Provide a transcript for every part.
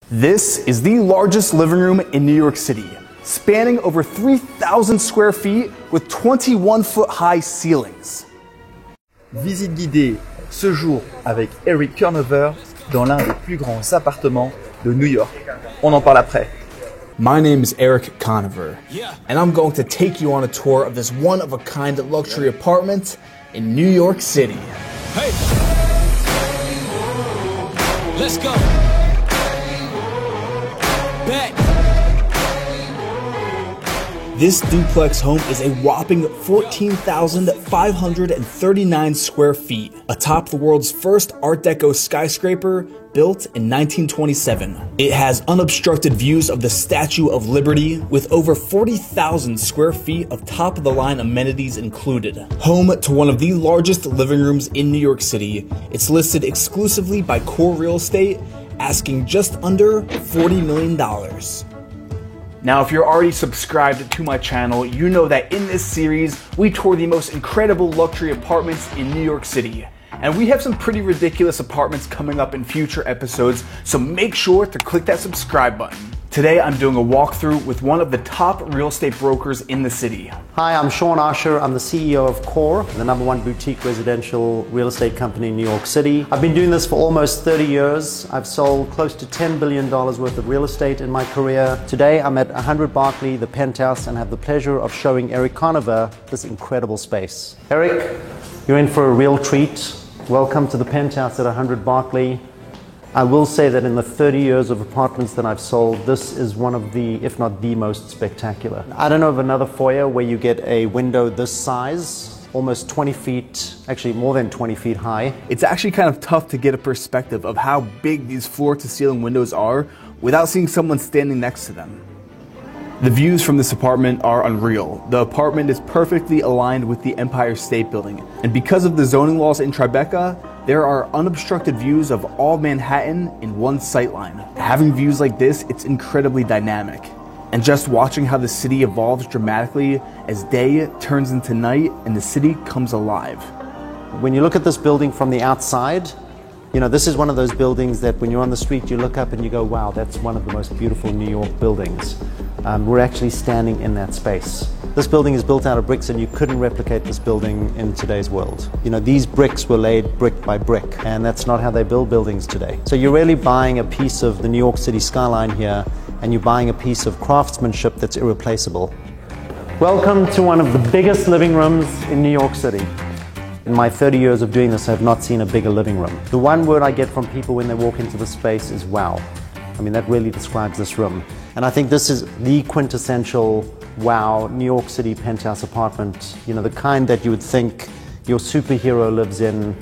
This is the largest living room in New York City, spanning over 3,000 square feet with 21-foot high ceilings. Visite guidée ce jour avec Erik Conover dans l'un des plus grands appartements de New York. On en parle après. My name is Erik Conover, and I'm going to take you on a tour of this one-of-a-kind luxury apartment in New York City. Hey! Let's go! Back! This duplex home is a whopping 14,539 square feet, atop the world's first Art Deco skyscraper built in 1927. It has unobstructed views of the Statue of Liberty with over 40,000 square feet of top-of-the-line amenities included. Home to one of the largest living rooms in New York City, it's listed exclusively by Core Real Estate, asking just under $40 million. Now, if you're already subscribed to my channel, you know that in this series, we tour the most incredible luxury apartments in New York City. And we have some pretty ridiculous apartments coming up in future episodes, so make sure to click that subscribe button. Today, I'm doing a walkthrough with one of the top real estate brokers in the city. Hi, I'm Sean Asher. I'm the CEO of Core, the #1 boutique residential real estate company in New York City. I've been doing this for almost 30 years. I've sold close to $10 billion worth of real estate in my career. Today, I'm at 100 Berkeley, the Penthouse, and have the pleasure of showing Erik Conover this incredible space. Erik, you're in for a real treat. Welcome to the Penthouse at 100 Berkeley. I will say that in the 30 years of apartments that I've sold, this is one of the, if not the most spectacular. I don't know of another foyer where you get a window this size, almost 20 feet, actually more than 20 feet high. It's actually kind of tough to get a perspective of how big these floor-to-ceiling windows are without seeing someone standing next to them. The views from this apartment are unreal. The apartment is perfectly aligned with the Empire State Building, and because of the zoning laws in Tribeca, there are unobstructed views of all Manhattan in one sightline. Having views like this, it's incredibly dynamic. And just watching how the city evolves dramatically as day turns into night and the city comes alive. When you look at this building from the outside, you know, this is one of those buildings that when you're on the street, you look up and you go, wow, that's one of the most beautiful New York buildings. We're actually standing in that space. This building is built out of bricks, and you couldn't replicate this building in today's world. You know, these bricks were laid brick by brick, and that's not how they build buildings today. So you're really buying a piece of the New York City skyline here, and you're buying a piece of craftsmanship that's irreplaceable. Welcome to one of the biggest living rooms in New York City. In my 30 years of doing this, I have not seen a bigger living room. The one word I get from people when they walk into the space is wow. I mean, that really describes this room. And I think this is the quintessential wow New York City penthouse apartment. You know, the kind that you would think your superhero lives in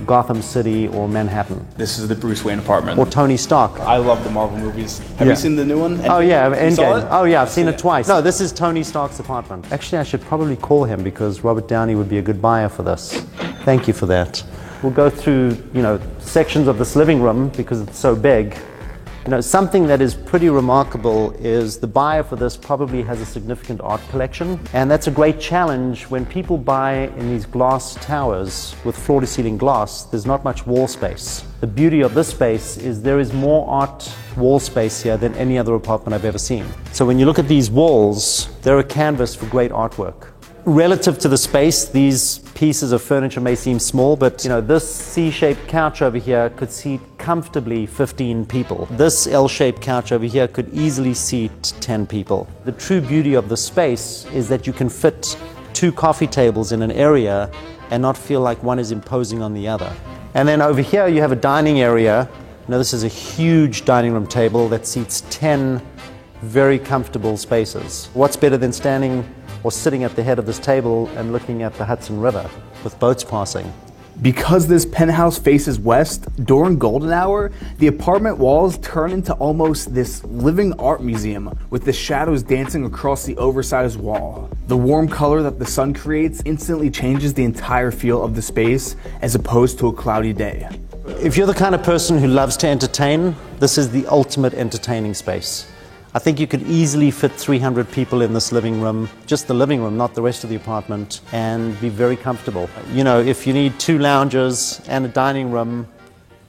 Gotham City or Manhattan. This is the Bruce Wayne apartment. Or Tony Stark. I love the Marvel movies. Have you seen the new one? Oh yeah, Endgame. Oh yeah, I've seen it it twice. No, this is Tony Stark's apartment. Actually, I should probably call him because Robert Downey would be a good buyer for this. Thank you for that. We'll go through, you know, sections of this living room because it's so big. You know, something that is pretty remarkable is the buyer for this probably has a significant art collection, and that's a great challenge when people buy in these glass towers with floor-to-ceiling glass. There's not much wall space. The beauty of this space is there is more art wall space here than any other apartment I've ever seen. So when you look at these walls, they're a canvas for great artwork. Relative to the space, these pieces of furniture may seem small, but you know, this C-shaped couch over here could seat comfortably 15 people. This L-shaped couch over here could easily seat 10 people. The true beauty of the space is that you can fit 2 coffee tables in an area and not feel like one is imposing on the other. And then over here you have a dining area. Now this is a huge dining room table that seats 10 very comfortable spaces. What's better than standing or sitting at the head of this table and looking at the Hudson River with boats passing? Because this penthouse faces west, during golden hour, the apartment walls turn into almost this living art museum with the shadows dancing across the oversized wall. The warm color that the sun creates instantly changes the entire feel of the space as opposed to a cloudy day. If you're the kind of person who loves to entertain, this is the ultimate entertaining space. I think you could easily fit 300 people in this living room, just the living room, not the rest of the apartment, and be very comfortable. You know, if you need 2 lounges and a dining room,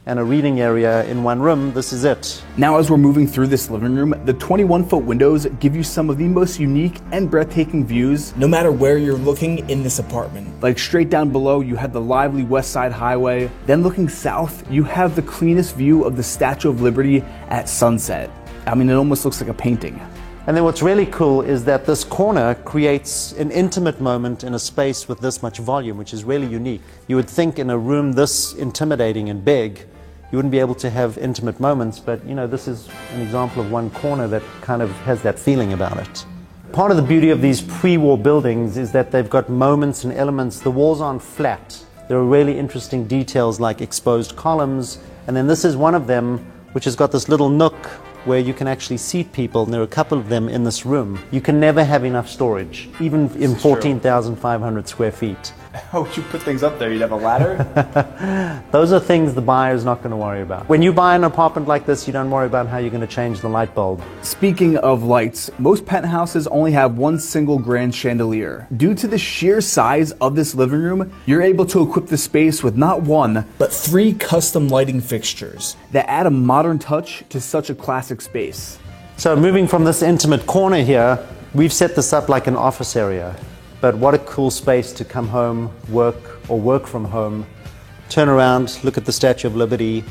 and a reading area in one room, this is it. Now as we're moving through this living room, the 21-foot windows give you some of the most unique and breathtaking views no matter where you're looking in this apartment. Like straight down below, you have the lively West Side Highway. Then looking south, you have the cleanest view of the Statue of Liberty at sunset. I mean, it almost looks like a painting. And then what's really cool is that this corner creates an intimate moment in a space with this much volume, which is really unique. You would think in a room this intimidating and big, you wouldn't be able to have intimate moments, but you know, this is an example of one corner that kind of has that feeling about it. Part of the beauty of these pre-war buildings is that they've got moments and elements. The walls aren't flat. There are really interesting details like exposed columns, and then this is one of them which has got this little nook where you can actually seat people, and there are a couple of them in this room. You can never have enough storage, even in 14,500 square feet. How would you put things up there? You'd have a ladder? Those are things the buyer is not going to worry about. When you buy an apartment like this, you don't worry about how you're going to change the light bulb. Speaking of lights, most penthouses only have one single grand chandelier. Due to the sheer size of this living room, you're able to equip the space with not one, but 3 custom lighting fixtures that add a modern touch to such a classic space. So moving from this intimate corner here, we've set this up like an office area. But what a cool space to come home, work, or work from home. Turn around, look at the Statue of Liberty.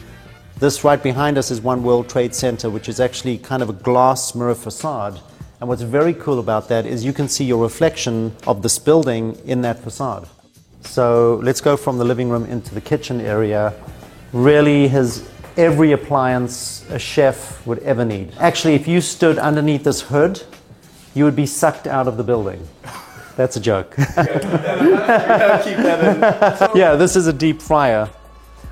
This right behind us is One World Trade Center, which is actually kind of a glass mirror facade. And what's very cool about that is you can see your reflection of this building in that facade. So let's go from the living room into the kitchen area. Really has every appliance a chef would ever need. Actually, if you stood underneath this hood, you would be sucked out of the building. That's a joke. Yeah, this is a deep fryer.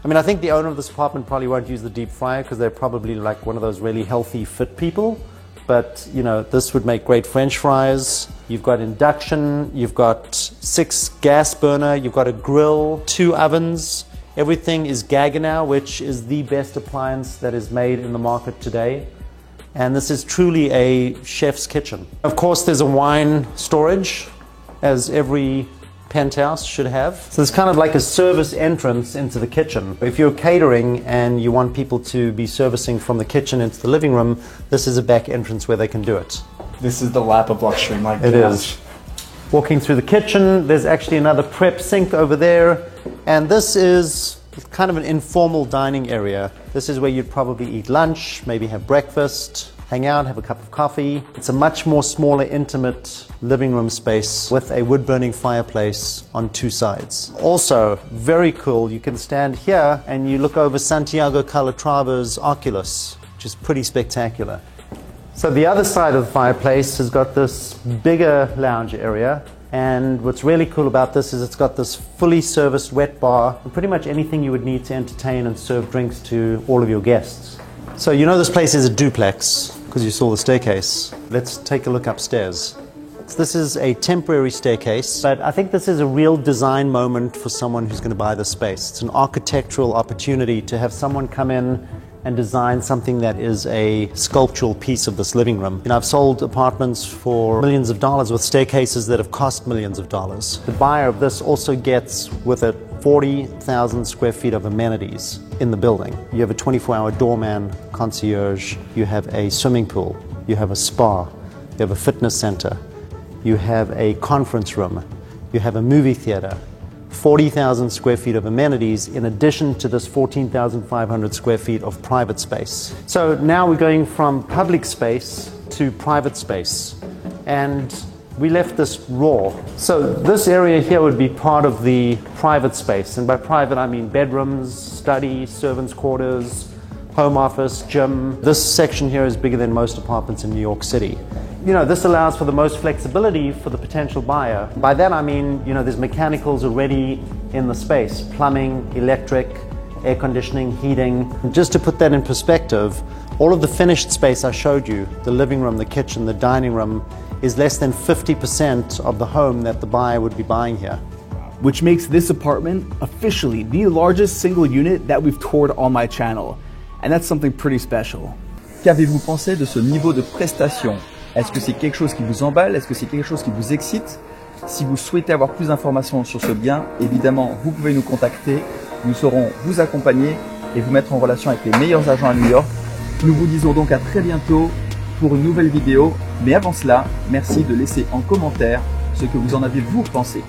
I mean, I think the owner of this apartment probably won't use the deep fryer because they're probably like one of those really healthy, fit people. But, you know, this would make great French fries. You've got induction, you've got 6 gas burner, you've got a grill, 2 ovens. Everything is Gaggenau, which is the best appliance that is made in the market today. And this is truly a chef's kitchen. Of course, there's a wine storage, as every penthouse should have. So it's kind of like a service entrance into the kitchen. If you're catering and you want people to be servicing from the kitchen into the living room, this is a back entrance where they can do it. This is the lap of luxury, Mike. It is. Walking through the kitchen, there's actually another prep sink over there. And this is kind of an informal dining area. This is where you'd probably eat lunch, maybe have breakfast, hang out, have a cup of coffee. It's a much more smaller, intimate living room space with a wood-burning fireplace on 2 sides. Also, very cool, you can stand here and you look over Santiago Calatrava's Oculus, which is pretty spectacular. So the other side of the fireplace has got this bigger lounge area. And what's really cool about this is it's got this fully serviced wet bar and pretty much anything you would need to entertain and serve drinks to all of your guests. So you know this place is a duplex because you saw the staircase. Let's take a look upstairs. So this is a temporary staircase, but I think this is a real design moment for someone who's going to buy this space. It's an architectural opportunity to have someone come in and design something that is a sculptural piece of this living room. You know, I've sold apartments for millions of dollars with staircases that have cost millions of dollars. The buyer of this also gets with it 40,000 square feet of amenities in the building. You have a 24-hour doorman, concierge, you have a swimming pool, you have a spa, you have a fitness center, you have a conference room, you have a movie theater, 40,000 square feet of amenities in addition to this 14,500 square feet of private space. So now we're going from public space to private space, and we left this raw. So this area here would be part of the private space, and by private I mean bedrooms, study, servants' quarters, home office, gym. This section here is bigger than most apartments in New York City. You know, this allows for the most flexibility for the potential buyer. By that I mean, you know, there's mechanicals already in the space, plumbing, electric, air conditioning, heating. And just to put that in perspective, all of the finished space I showed you, the living room, the kitchen, the dining room, is less than 50% of the home that the buyer would be buying here. Which makes this apartment officially the largest single unit that we've toured on my channel. And that's something pretty special. Qu'avez-vous pensé de ce niveau de prestation? Est-ce que c'est quelque chose qui vous emballe? Est-ce que c'est quelque chose qui vous excite? Si vous souhaitez avoir plus d'informations sur ce bien, évidemment, vous pouvez nous contacter. Nous saurons vous accompagner et vous mettre en relation avec les meilleurs agents à New York. Nous vous disons donc à très bientôt pour une nouvelle vidéo. Mais avant cela, merci de laisser en commentaire ce que vous en avez vous pensé.